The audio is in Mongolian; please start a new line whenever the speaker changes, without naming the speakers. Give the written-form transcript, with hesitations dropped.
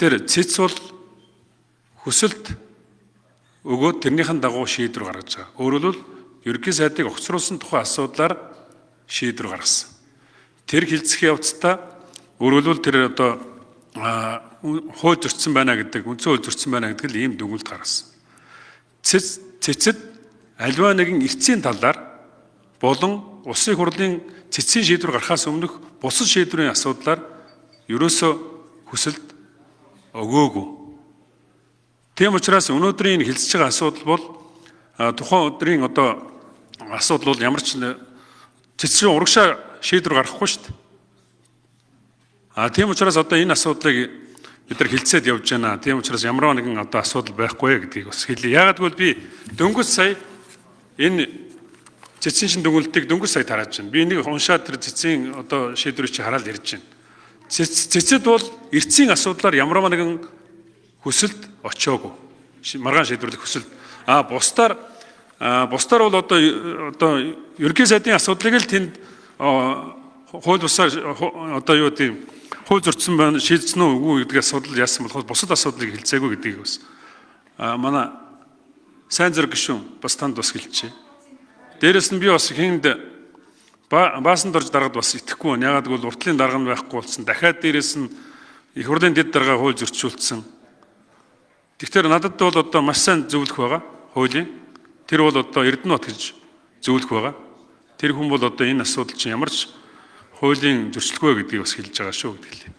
Тэгэхээр цэц бол хүсэлт өгөөд тэрнийхэн дагуу шийдвэр гаргаж байгаа. Өөрөөр хэлбэл ерөнхий сайдыг огцруулсан тухай асуудлаар шийдвэр гаргасан. Тэр хилцэх явцдаа өөрөөр хэлбэл тэр одоо хууль зөрчсөн байна гэдэг, үндсэн хууль зөрчсөн байна гэдэг л ийм дүгнэлт гаргасан. Цэцэд аливаа нэгэн эцсийн талаар болон улсын хурлын цэцсийн шийдвэр гарахаас өмнөх бусад шийдвэрийн асуудлаар ерөөсөө хүсэлт өгөөгүй. Тийм учраас өнөөдрийн хэлцэж байгаа асуудал бол тухайн өдрийн одоо асуудал бол ямар ч цэцсийн урагшаа шийдвэр гаргахгүй шүү дээ. Тийм учраас одоо энэ асуудлыг бид нар хэлцээд явж байна. Тийм учраас ямар нэгэн одоо асуудал байхгүй гэдгийг бас хэлье. Яагаад гэвэл би дөнгөж сая энэ цэцсийн шин дүгнэлтийг дөнгөж сая тарааж байна. Би энийг уншаад тэр цэцсийн одоо шийдвэрийг чи хараад ярьж байна. Цэцэд бол эртсийн асуудлаар ямар нэгэн хүсэлт очоогүй. Маргаан шийдвэрлэх хүсэлт. Бусдаар бол одоо ерөнхий сайдын асуудлыг л тэнд хууль бусаар одоо юу гэдэг хууль зөрчсөн байна, шийдсэн үү үгүй гэдэг асуудал яасан болохоос бусад асуудлыг хэлцээгүй гэдгийг бас манай сайн зэрэг гишүүн бас танд бас хэлчихье. Дээрээс нь би бас хүнд баасанд орж дараад бас итгэхгүй байна. Ягаад гэвэл уртлын дарга нь байхгүй болсон. Дахиад дээрээс нь их хурлын дэд дарга хууль зөрчүүлсэн. Тэгэхээр надад бол одоо маш сайн зөвлөх байгаа хуулийн. Тэр бол одоо Эрдэнэбат гэж зөвлөх байгаа. Тэр хүн бол одоо энэ асуудал чинь ямар ч хуулийн зөрчилгүй гэдгийг бас хэлж байгаа шүү гэдэг.